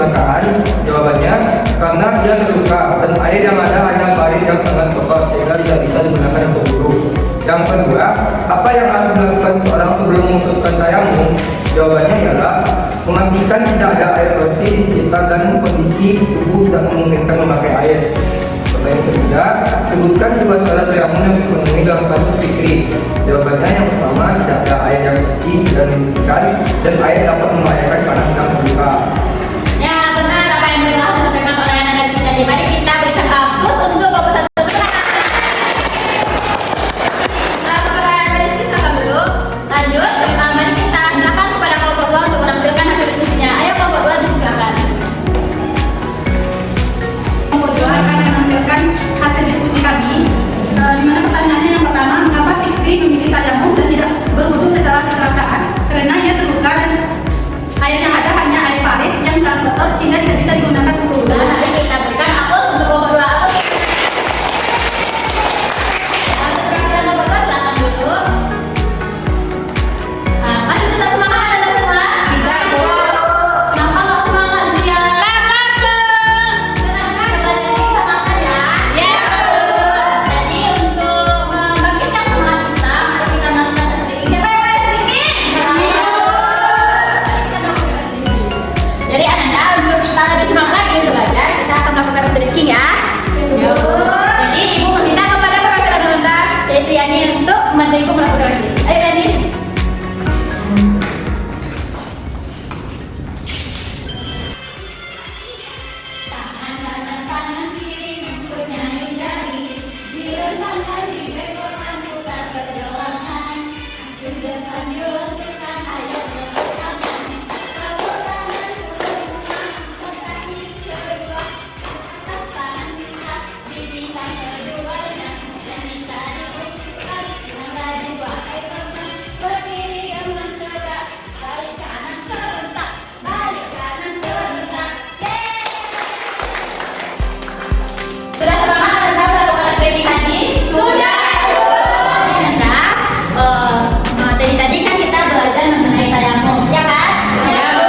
kecelakaan? Jawabannya, karena dia terluka dan air yang ada hanya parit yang sangat kotor sehingga tidak bisa digunakan untuk wudhu. Yang kedua, apa yang harus dilakukan seorang sebelum memutuskan tayamum? Jawabannya ialah memastikan tidak ada air bersih di sekitar dan kondisi tubuh tidak memungkinkan memakai air. Pertanyaan ketiga, sebutkan dua syarat tayamum yang dipenuhi dalam kasus fikri. Jawabannya yang pertama, tidak ada air yang suci dan membersihkan dan air dapat membahayakan karena sedang terluka. Ya benar apa yang telah disampaikan oleh anak di sini. Mari kita berikan aplaus untuk kelompok satu. Pertanyaan Rizky silakan dulu. Lanjut, mari kita silakan kepada kelompok dua untuk menampilkan hasil diskusinya. Ayo kelompok dua silakan. Kelompok dua akan menampilkan hasil diskusi kami. Di mana pertanyaannya yang pertama, mengapa Fikri memilih tayamum dan tidak berwudu setelah kecelakaan? Karena ia terluka dan air yang ada hanya air parit yang sangat kotor sehingga tidak bisa digunakan untuk wudhu. Nah, mari kita berikan aplaus untuk kelompok dua. Aplaus. Kelompok dua silakan dulu. Masih tetap semangat Anda semua? Tidak, Bu. Kenapa nggak semangat sih ya? Lapar, Bu. Jadi untuk membangkitkan semangat kita, mari kita melakukan tes diri. Siapa yang mau tes diri? Jadi Ananda, untuk kita lebih semangat lagi untuk belajar, kita akan melakukan tes diri ya. Jadi ibu meminta kepada perwakilan Ananda, yaitu Yani untuk membantu ibu melakukan tes diri. Ayo Yani. Tangan kiri mempunyai jari, direntangkan di bekonan putar perjalanan. Tunjuk tekan ayo bertangan, tepuk tangan semua, kaki kedua, atas tangan kita di bintang keduanya, dan kita dibuka dengan baju pakai teman, berdiri dengan tegak, balik kanan serentak, balik kanan serentak, Sudah semangat Anda melakukan training tadi? Sudah. Anda, tadi kan kita belajar mengenai tayamum, ya kan? Ya.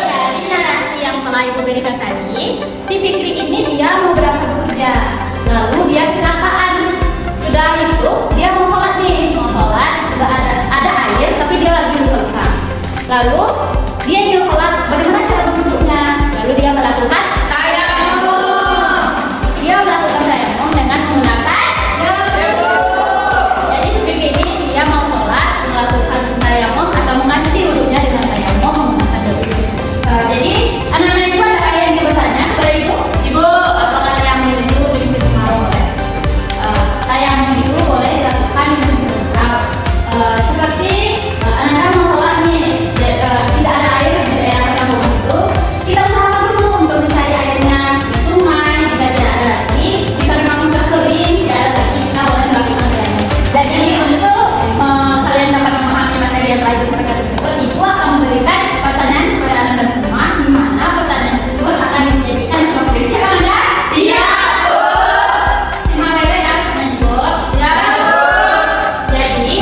Dari narasi yang telah Ibu berikan tadi, si Fikri ini dia mau berangkat bekerja, lalu dia kecelakaan. Sudah itu dia mau sholat nih, nggak ada air, tapi dia lagi luka. Lalu dia ingin sholat, bagaimana cara berwudhunya? Lalu dia melakukan dia melakukan tayamum dengan menggunakan jadi seperti ini dia mau sholat melakukan tayamum atau mengganti wudhunya dengan tayamum menggunakan wudhu. Jadi anak-anak ibu ada kalian yang bertanya kepada ibu, apakah tayamum itu bisa dilakukan? Tayamum itu boleh dilakukan dengan beberapa seperti anak-anak mau sholat nih, tidak ada air di daerah tayamum itu, kita usahakan dulu untuk mencari airnya di sungai. Jika tidak ada lagi, jika memang sudah kering, tidak ada lagi, kita boleh melakukan tayamum. Jadi untuk kalian dapat memahami materi yang telah disampaikan tersebut, ibu akan memberikan pertanyaan kepada anda semua, di mana pertanyaan tersebut akan dijadikan sebuah kuis. Siap Anda? Siap, Bu. Simak baik-baik ya, ibu. Siap, Bu. Jadi,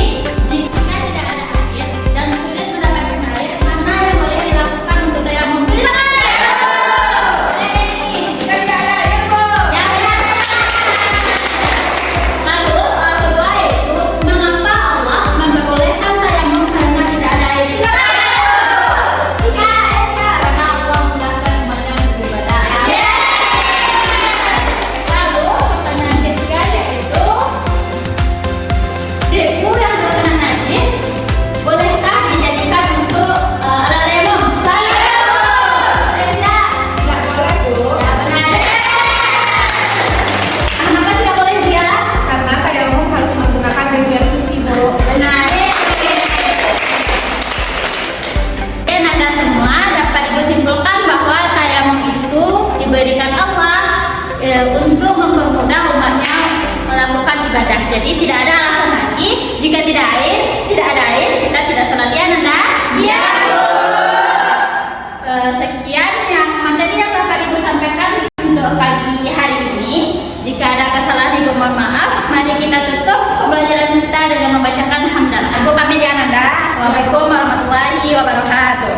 jika tidak ada air dan sulit mendapatkan air, mana yang boleh dilakukan untuk tayamum? Silakan. Jika tidak ada air, Bu. Ya, benar. Lalu soal kedua yaitu mengapa Allah memperbolehkan tayamum karena tidak ada air? Silakan. Karena Allah mudahkan semuanya untuk beribadah. Lalu pertanyaan ketiga yaitu debu yang terkena najis bolehkah dijadikan untuk alat tayamum? Tidak. Tidak boleh, Bu. Ya benar. Kenapa tidak boleh dia? Karena tayamum harus menggunakan air yang suci, Bu. Benar. Dan Anda semua dapat Ibu simpulkan bahwa tayamum itu diberikan Allah untuk mempermudah umatnya melakukan ibadah. Jadi tidak ada alasan lagi jika tidak ada air, kita tidak sholat ya Nanda? Iya. Sekian yang materi yang dapat Ibu sampaikan untuk pagi hari ini. Jika ada kesalahan Ibu mohon maaf. Mari kita tutup pembelajaran kita dengan membacakan hamdalah. Aku pamit ya Nanda. Assalamualaikum warahmatullahi wabarakatuh.